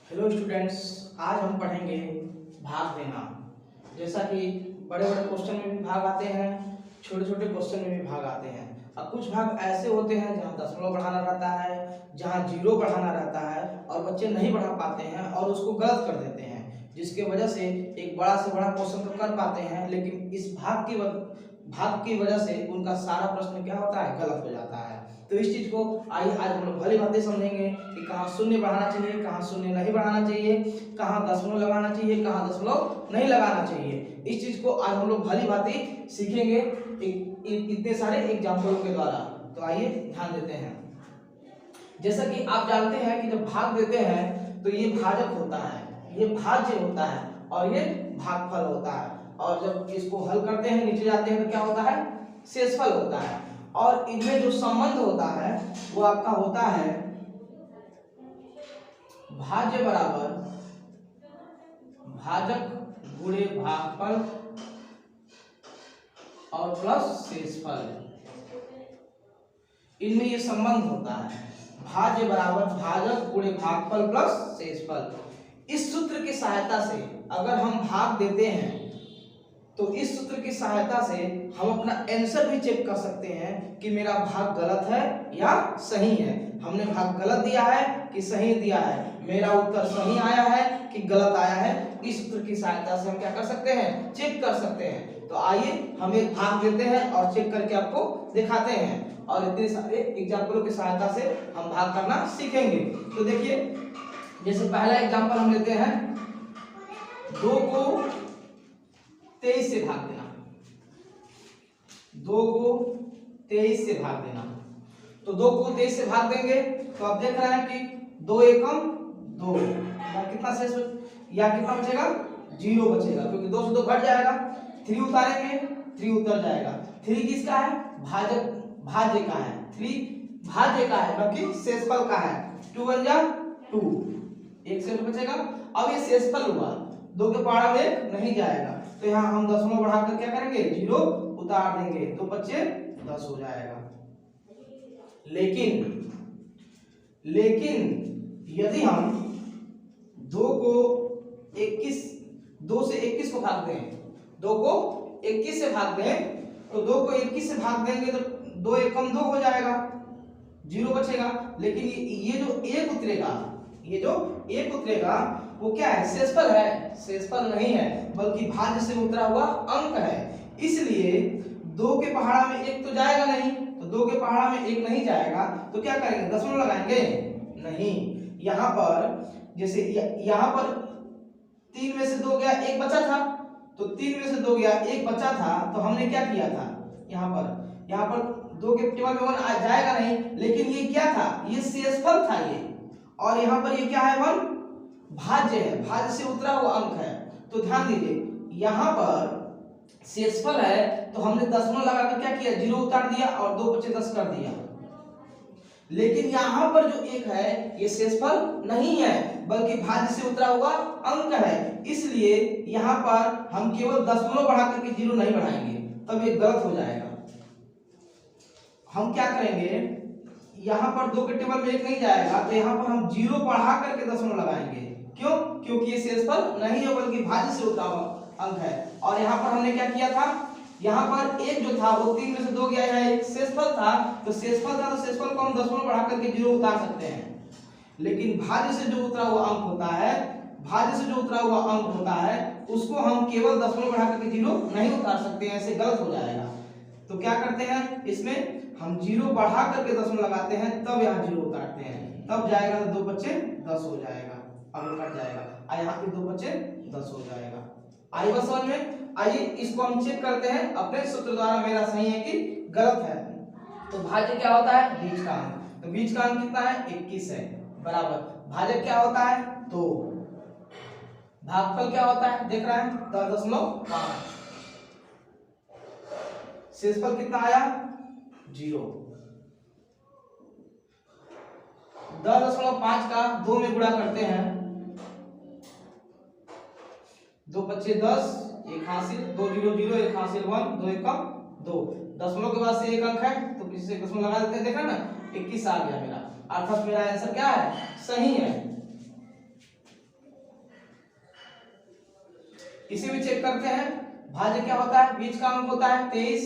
Hello students, आज हम पढ़ेंगे भाग देना। जैसा कि बड़े बड़े क्वेश्चन में भी भाग आते हैं, छोटे छोटे क्वेश्चन में भी भाग आते हैं। अब कुछ भाग ऐसे होते हैं जहाँ दशमलव बढ़ाना रहता है, जहाँ जीरो बढ़ाना रहता है और बच्चे नहीं बढ़ा पाते हैं और उसको गलत कर देते हैं, जिसके वजह से एक बड़ा से बड़ा क्वेश्चन तो कर पाते हैं, लेकिन इस भाग की वजह से उनका सारा प्रश्न क्या होता है, गलत हो जाता है। तो इस चीज को आइए आज हम लोग भली भांति समझेंगे कि कहाँ शून्य बढ़ाना चाहिए, कहाँ शून्य नहीं बढ़ाना चाहिए, कहाँ दशमलव लगाना चाहिए, कहाँ दशमलव नहीं लगाना चाहिए। इस चीज को आज हम लोग भली भांति सीखेंगे इतने सारे एग्जाम्पलों के द्वारा। तो आइए ध्यान देते हैं। जैसा कि आप जानते हैं कि जब भाग देते हैं तो ये भाजक होता है, ये भाज्य होता है और ये भागफल होता है। और जब इसको हल करते हैं, नीचे जाते हैं तो क्या होता है, शेषफल होता है। और इनमें जो संबंध होता है वो आपका होता है भाज्य बराबर भाजक गुणे भागफल और प्लस शेषफल। इनमें ये संबंध होता है भाज्य बराबर भाजक गुणे भागफल प्लस शेषफल। इस सूत्र की सहायता से अगर हम भाग देते हैं तो इस सूत्र की सहायता से हम अपना आंसर भी चेक कर सकते हैं कि मेरा भाग गलत है या सही है। हमने भाग गलत दिया है कि सही दिया है, मेरा उत्तर सही आया है कि गलत आया है। इस सूत्र की सहायता से हम क्या कर सकते हैं, चेक कर सकते हैं। तो आइए हम एक भाग देते हैं और चेक करके आपको दिखाते हैं, और इतने सारे एग्जाम्पलों की सहायता से हम भाग करना सीखेंगे। तो देखिए, जैसे पहला एग्जाम्पल हम लेते हैं, 2 को 23 से भाग देना। 2 को 23 से भाग देना। तो 2 को 23 से भाग देंगे तो आप देख रहे हैं कि 2 एकम 2, या कितना शेष या कितना बचेगा, 0 बचेगा, क्योंकि 2 से 2 घट जाएगा। 3 उतारेंगे, 3 उतर जाएगा। 3 किसका है, भाज्य का है। 3 भाज्य का है, बाकी शेषफल का है। 2 1 जा 2, एक शेष बचेगा। अब ये शेषफल हुआ, 2 के पहाड़ा में 1 नहीं जाएगा, तो यहाँ हम दशमलव बढ़ाकर क्या करेंगे, 0 उतार देंगे, तो बच्चे 10 हो जाएगा। लेकिन यदि हम 2 को 21 2 से 21 को भाग दें, 2 को 21 से भाग दें, तो 2 को 21 से भाग देंगे तो 2 एकम 2 हो जाएगा, 0 बचेगा। लेकिन ये जो 1 उतरेगा, ये जो 1 उतरेगा वो क्या है, शेषफल है? शेषफल नहीं है, बल्कि भाज्य से उतरा हुआ अंक है। इसलिए 2 के पहाड़ा में 1 तो जाएगा नहीं, तो 2 के पहाड़ा में 1 नहीं जाएगा, तो क्या करेंगे, दशमलव लगाएंगे? नहीं। यहाँ पर जैसे यहाँ पर 3 में से 2 गया, 1 बचा था, तो 3 में से 2 गया, 1 बचा था, तो हमने क्या किया था, यहाँ पर 2 के टेबल में 1 जाएगा नहीं, लेकिन ये क्या था, ये शेषफल था ये। और यहाँ पर ये क्या है, 1 भाज्य है, भाज्य से उतरा हुआ अंक है। तो ध्यान दीजिए, यहाँ पर शेषफल है तो हमने दशमलव लगाकर क्या किया, 0 उतार दिया और 2 बचे 10 कर दिया। लेकिन यहाँ पर जो 1 है ये शेषफल नहीं है, बल्कि भाज्य से उतरा हुआ अंक है। इसलिए यहाँ पर हम केवल दशमलव बढ़ा करके 0 नहीं बढ़ाएंगे, तब ये गलत हो जाएगा। हम क्या करेंगे, यहाँ पर 2 के टेबल में 1 नहीं जाएगा, तो यहाँ पर हम 0 बढ़ा करके दशमलव लगाएंगे। क्यों? क्योंकि ये शेषफल नहीं है, बल्कि भाज्य से उतरा हुआ अंक है। और यहाँ पर हमने क्या किया था, यहाँ पर 1 जो था वो 3 में से 2 गया, यहाँ 1 शेषफल था, तो शेषफल को हम दशमलव बढ़ा करके 0 उतार सकते हैं। लेकिन भाज्य से जो उतरा हुआ अंक होता है, उसको हम केवल दशमलव बढ़ा करके 0 नहीं उतार सकते हैं, ऐसे गलत हो जाएगा। तो क्या करते हैं, इसमें हम 0 बढ़ा करके दशमलव लगाते हैं, तब यहाँ 0 उतारते हैं, तब जाएगा तो 2 बच्चे 10 हो जाएगा, अब कट जाएगा, यहाँ पे 2 बच्चे 10 हो जाएगा। आई बात समझ में? आइए इसको हम चेक करते हैं अपने सूत्र द्वारा, मेरा सही है कि गलत है। तो भाज्य क्या होता है, बीच का अंक, तो बीच का अंक कितना है, 21 है, बराबर भाजक क्या होता है, 2, भागफल क्या होता है, देख रहे हैं 10.5, शेषफल कितना आया, 0। 10.5 का 2 में गुणा करते हैं, 2 बच्चे 10, 1 हासिल, 2 0 0, 1 हासिल 1, 2 एकम 2, दशमलव के बाद से 1 अंक है तो किसी से दशमलव लगा देते हैं, देखा ना, 21 आ गया मेरा, अर्थात मेरा आंसर क्या है, सही है। इसी में चेक करते हैं। भाज्य क्या होता है, बीच का अंक होता है 23,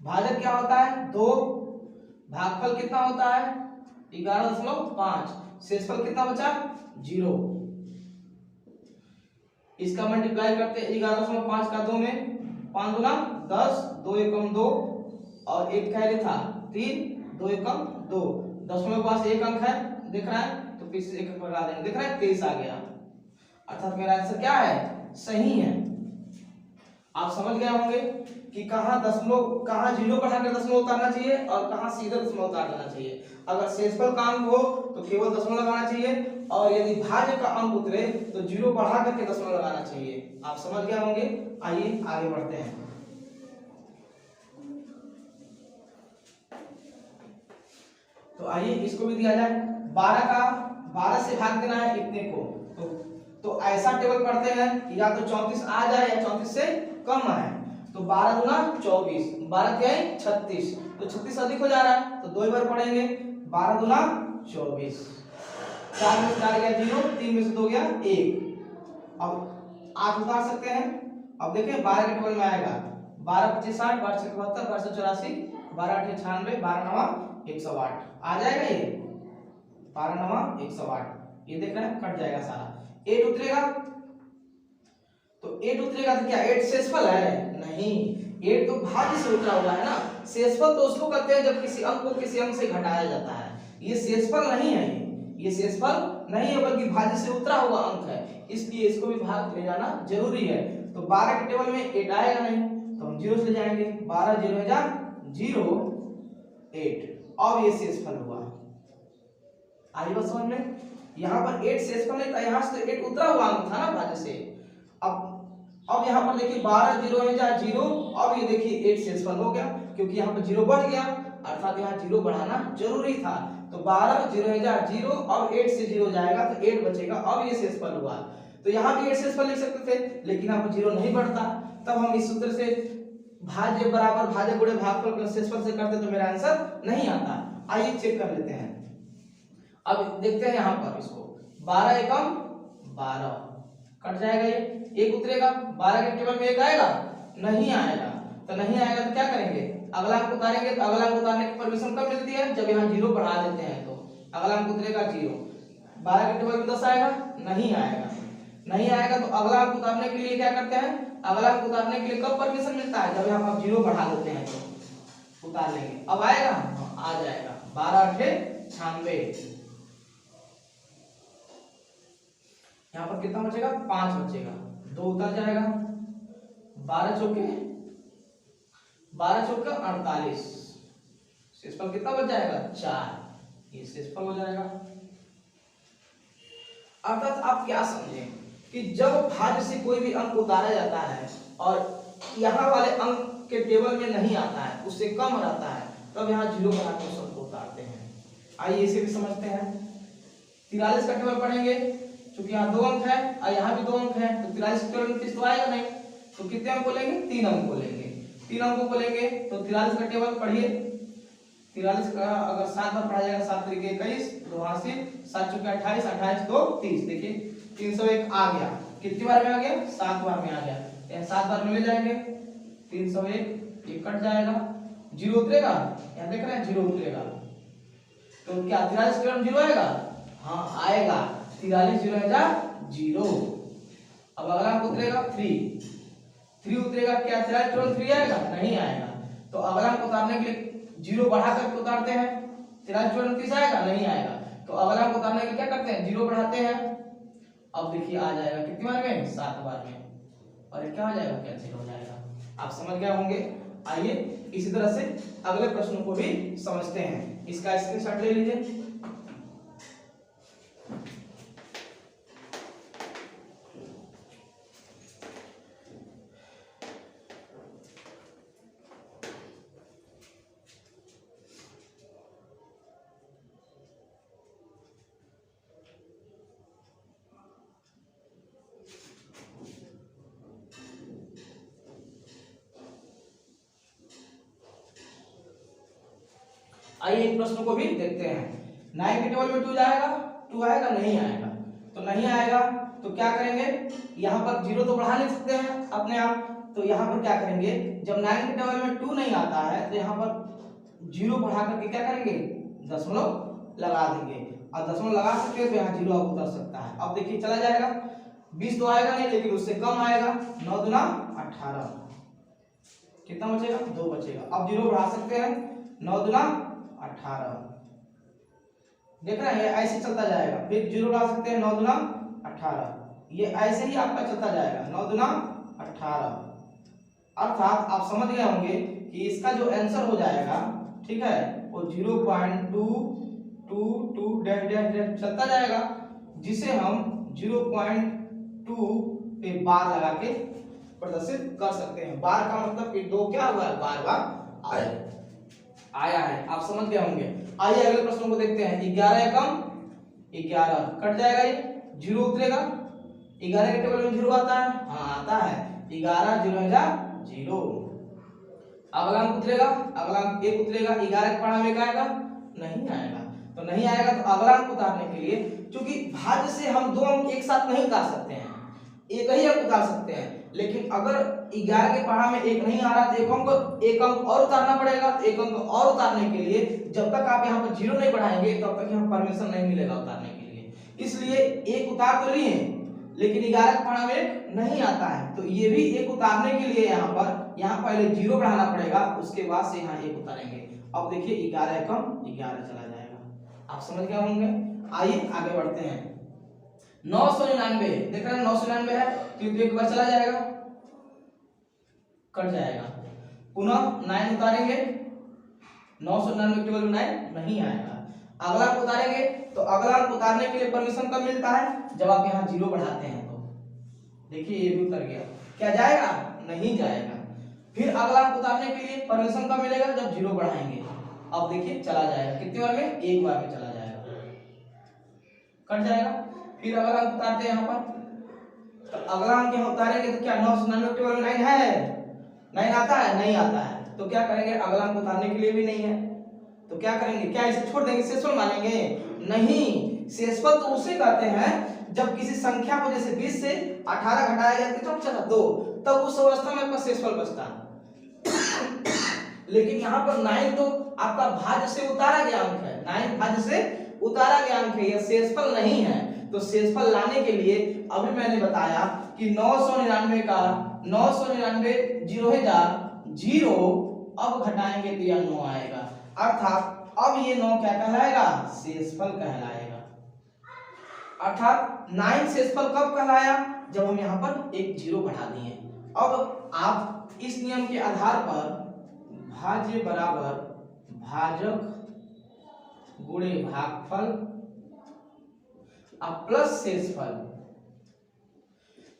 भाजक क्या होता है 2, भागफल कितना होता है 11.5, शेषफल कितना बचा 0। इसका मल्टीप्लाई करते हैं 11.5 का 2 में, 5 गुना 10, 2 एकम 2 और एक कैरी था 3, 2 एकम 2, दशमलव के पास एक अंक है दिख रहा है तो पीछे एक अंक लगा देंगे, दिख रहा है 23 आ गया। अर्थात मेरा आंसर क्या है, सही है। आप समझ गए होंगे कि कहाँ दशमलव, कहाँ जीरो बढ़ाकर दशमलव उतारना चाहिए और कहाँ सीधे दशमलव उतार देना चाहिए। अगर शेषफल का अंक हो तो केवल दशमलव लगाना चाहिए और यदि भाज्य का अंक उतरे तो जीरो बढ़ा करके दशमलव लगाना चाहिए। आप समझ गए होंगे। आइए आगे बढ़ते हैं। तो आइए इसको भी दिया जाए। 12 से भाग देना है इतने को, तो ऐसा टेबल पढ़ते हैं कि या तो 34 आ जाए या 34 से कम आए। तो 12 गुना 24, 12 क्या है 36, तो 36 अधिक हो जा रहा है तो 2 बार पढ़ेंगे। 12 गुना 24, 4 में से 4 गया 0, 3 में से 2 गया 1। अब 8 उतार सकते हैं। अब देखें 12 के टेबल में आएगा 12 25 60, 12 से 72, 12 से 84, 12 8 96, 12 9 108 आ जाएगा। ये 12 9 108, ये देख रहे हैं कट जाएगा सारा। 8 उतरेगा तो 8 उतरेगा तो क्या 8 शेषफल है, नहीं, 8 तो भाज्य से उतरा हुआ है ना। शेषफल तो उसको कहते हैं जब किसी अंक को किसी अंक से घटाया जाता है, ये शेषफल नहीं है, ये शेषफल नहीं है बल्कि भाज्य से उतरा हुआ अंक है, इसलिए इसको भी भाग ले जाना जरूरी है। तो 12 के टेबल में 8 आएगा नहीं तो हम 0 से ले जाएंगे, 12 0 है जा 0 8, अब ये शेषफल हुआ। आई बात समझ में। यहाँ पर 8 शेषफल नहीं था, यहाँ से 8 उतरा हुआ अंक था ना भाज्य से। अब यहाँ पर देखिए 12 0 है जा 0, अब ये देखिए 8 शेषफल हो गया क्योंकि यहाँ पर 0 बढ़ गया, अर्थात यहाँ 0 बढ़ाना जरूरी था। तो 12 0 है जा 0, अब 8 से 0 जाएगा तो 8 बचेगा, अब ये शेषफल हुआ। तो यहाँ भी 8 शेषफल लिख सकते थे लेकिन यहाँ पर 0 नहीं बढ़ता, तब हम इस सूत्र से भाज्य बराबर भाज्य गुणे भागफल प्लस शेषफल से करते तो मेरा आंसर नहीं आता। आइए चेक कर लेते हैं। अब देखते हैं यहाँ पर इसको 12 एकम 12 कट जाएगा, ये 1 उतरेगा। 12 के टेबल में 1 आएगा, नहीं आएगा, तो नहीं आएगा तो क्या करेंगे, अगला अंक उतारेंगे। तो अगला अंक उतारने की परमिशन कब मिलती है, जब यहाँ 0 बढ़ा देते हैं तो अगला अंक उतरेगा 0। 12 के टेबल में 10 आएगा, नहीं आएगा, नहीं आएगा तो अगला अंक उतारने के लिए क्या करते हैं, अगला अंक उतारने के लिए कब परमिशन मिलता है, जब यहाँ पर 0 बढ़ा देते हैं तो उतार लेंगे। अब आएगा, आ जाएगा 12 8 96, यहाँ पर कितना बचेगा 5 बचेगा, 2 उतर जाएगा, 12 चौके 48, शेषफल कितना बच जाएगा 4, ये शेषफल हो जाएगा। अर्थात आप क्या समझें कि जब भाज्य से कोई भी अंक उतारा जाता है और यहाँ वाले अंक के टेबल में नहीं आता है, उससे कम रहता है, तब यहाँ 0 बनाकर सबको उतारते हैं। आइए इसे भी समझते हैं। 43 का टेबल पढ़ेंगे, क्योंकि यहाँ 2 अंक है और यहाँ भी 2 अंक है, तो 43 के टेबल में 30 तो आएगा नहीं, तो कितने अंक को लेंगे 3 अंक को लेंगे। 3 अंकों को लेंगे तो 43 का टेबल पढ़िए। 43 का अगर 7 बार पढ़ा जाएगा, 7 तरीके 21, 2 हासिल, 7 चौके 28, 28 2 30, देखिए 301 आ गया। कितनी बार में आ गया 7 बार में आ गया, यहाँ 7 बार में ले जाएंगे 301, ये कट जाएगा, 0 उतरेगा, यहाँ देख रहे हैं 0 उतरेगा, तो क्या 43 के टेबल में 0 आएगा, हाँ आएगा, 43 0 है जा 0। अब अगला अंक उतरेगा 3 उतरेगा, क्या 43 टेबल 3 आएगा, नहीं आएगा, तो अगला अंक उतारने के लिए 0 बढ़ा करके उतारते हैं। 43 टेबल 30 आएगा, नहीं आएगा, तो अगला अंक उतारने के लिए क्या करते हैं 0 बढ़ाते हैं। अब देखिए आ जाएगा कितनी बार में 7 बार में, और ये क्या हो जाएगा कैंसिल हो जाएगा। आप समझ गए होंगे। आइए इसी तरह से अगले प्रश्न को भी समझते हैं, इसका स्क्रीनशॉट ले लीजिए। आइए इन प्रश्नों को भी देखते हैं। 9 के टेबल में 2 जाएगा, 2 आएगा, नहीं आएगा, तो नहीं आएगा तो क्या करेंगे, यहाँ पर 0 तो बढ़ा नहीं सकते हैं अपने आप, तो यहाँ पर क्या करेंगे, जब 9 के टेबल में 2 नहीं आता है तो यहाँ पर 0 बढ़ा करके क्या करेंगे, दशमलव लगा देंगे, और दशमलव लगा सकते हैं तो यहाँ 0 अब उतर सकता है। अब देखिए चला जाएगा, 20 तो आएगा नहीं लेकिन उससे कम आएगा, 9 दूना 18, कितना बचेगा, 2 बचेगा। अब 0 बढ़ा सकते हैं, 9 दूना 18, देख रहे हैं ऐसे चलता जाएगा, फिर 0 बढ़ा सकते हैं, 9 दूना 18, ये ऐसे ही आपका चलता जाएगा, 9 दूना 18। अर्थात आप समझ गए होंगे कि इसका जो आंसर हो जाएगा, ठीक है, वो 0.222 डैश डैश डैश चलता जाएगा, जिसे हम 0.2 पे बार लगा के प्रदर्शित कर सकते हैं। बार का मतलब कि 2 क्या हुआ है, बार बार आया है, आप समझ गए होंगे। आइए अगले प्रश्न को देखते हैं। 11 एकम 11 कट जाएगा, ये 0 उतरेगा, 11 के टेबल में 0 आता है, हाँ आता है, 11 0 0, अगला अंक उतरेगा, अगला अंक 1 उतरेगा, 11 के पढ़ा में आएगा, नहीं आएगा, तो नहीं आएगा तो अगला अंक उतारने के लिए, क्योंकि भाज्य से हम 2 अंक एक साथ नहीं उतार सकते हैं, एक ही अंक उतार सकते हैं, लेकिन अगर 11 के पढ़ा में 1 नहीं आ रहा तो एक अंक और उतारना पड़ेगा, तो एक अंक और उतारने के लिए जब तक आप यहाँ पर 0 नहीं बढ़ाएंगे तब तक यहाँ परमिशन नहीं मिलेगा उतारने के लिए, इसलिए 1 उतार तो लिए लेकिन 11 के पढ़ा में नहीं आता है, तो ये भी 1 उतारने के लिए यहाँ पहले 0 बढ़ाना पड़ेगा, उसके बाद से यहाँ 1 उतारेंगे। अब देखिए 11 एकम 11 चला जाएगा, आप समझ गए होंगे। आइए आगे बढ़ते हैं। 999 देख रहे हैं, 999 है तो एक बार चला जाएगा, कट जाएगा, पुनः 9 उतारेंगे, 999 टेबल में 9 नहीं आएगा, अगला अंक उतारेंगे, तो अगला अंक उतारने के लिए परमिशन कब मिलता है, जब आप यहाँ 0 बढ़ाते हैं, तो देखिए ये भी उतर गया, क्या जाएगा, नहीं जाएगा। फिर अगला अंक उतारने के लिए परमिशन कब मिलेगा, जब 0 बढ़ाएंगे, अब देखिए चला जाएगा, कितने बार में, एक बार में चला जाएगा, कट जाएगा। फिर अगला अंक उतारते हैं यहाँ पर, तो अगला अंक यहाँ उतारेंगे तो क्या 999 टेबल में 9 है, 9 आता है, नहीं आता है, तो क्या करेंगे, अगला अंक उतारने के लिए भी नहीं है, तो क्या करेंगे, क्या इसे छोड़ देंगे, शेषफल मानेंगे, नहीं, शेषफल तो उसे कहते हैं जब किसी संख्या को जैसे 20 से 18 घटाया जाए तो चला 2, तब उस अवस्था में आपका शेषफल बचता है। लेकिन यहाँ पर 9 तो आपका भाज्य से उतारा गया अंक है, 9 भाज्य से उतारा गया अंक है, यह शेषफल नहीं है, तो शेषफल लाने के लिए अभी मैंने बताया कि 999 का 999 0 अब घटाएंगे तो यह 9 आएगा, अर्थात अब ये 9 क्या कहलाएगा, शेषफल कहलाएगा। अर्थात 9 शेषफल कब कहलाया, जब हम यहाँ पर एक 0 बढ़ा दिए। अब आप इस नियम के आधार पर भाज्य बराबर भाजक गुणे भागफल प्लस शेषफल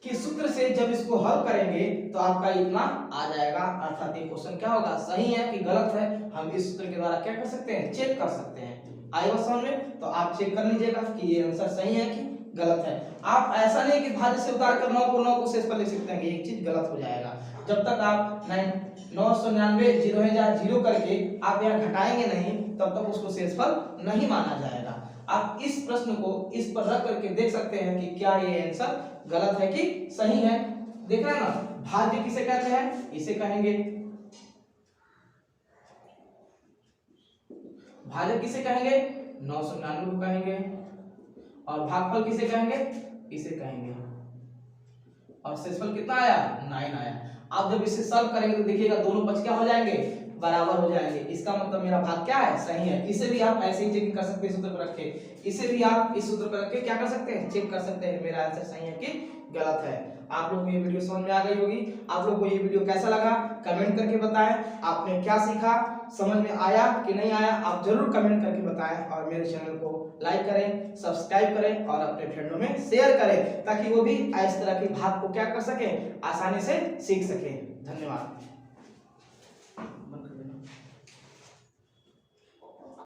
के सूत्र से जब इसको हल करेंगे तो आपका इतना आ जाएगा, अर्थात ये क्वेश्चन क्या होगा, सही है कि गलत है, हम इस सूत्र के द्वारा क्या कर सकते हैं, चेक कर सकते हैं। आएगा समझ में, तो आप चेक कर लीजिएगा कि ये आंसर सही है कि गलत है। आप ऐसा नहीं कि भाज्य से उतार कर 9 को शेषफल लिख सकते हैं, एक चीज गलत हो जाएगा, जब तक आप 999 0 करके आप यहाँ घटाएंगे नहीं तब तक उसको शेषफल नहीं माना जाएगा। आप इस प्रश्न को इस पर रख करके देख सकते हैं कि क्या ये आंसर गलत है कि सही है। देख रहे हैं ना, भाज्य किसे कहते हैं, इसे कहेंगे, भाजक किसे कहेंगे, 999 को कहेंगे, और भागफल किसे कहेंगे, इसे कहेंगे, और शेषफल कितना आया, 9 आया। आप जब इसे सॉल्व करेंगे तो देखिएगा दोनों पक्ष क्या हो जाएंगे, बराबर हो जाएंगे, इसका मतलब मेरा भाग क्या है, सही है। इसे भी आप ऐसे ही चेक कर सकते हैं, सूत्र पर रख के, इसे भी आप इस सूत्र पर रख के क्या कर सकते हैं, चेक कर सकते हैं मेरा आंसर सही है कि गलत है। आप लोगों को ये वीडियो समझ में आ गई होगी। आप लोगों को ये वीडियो कैसा लगा कमेंट करके बताएं, आपने क्या सीखा, समझ में आया कि नहीं आया, आप जरूर कमेंट करके बताएं, और मेरे चैनल को लाइक करें, सब्सक्राइब करें और अपने फ्रेंडों में शेयर करें, ताकि वो भी इस तरह के भाग को क्या कर सके, आसानी से सीख सके। धन्यवाद।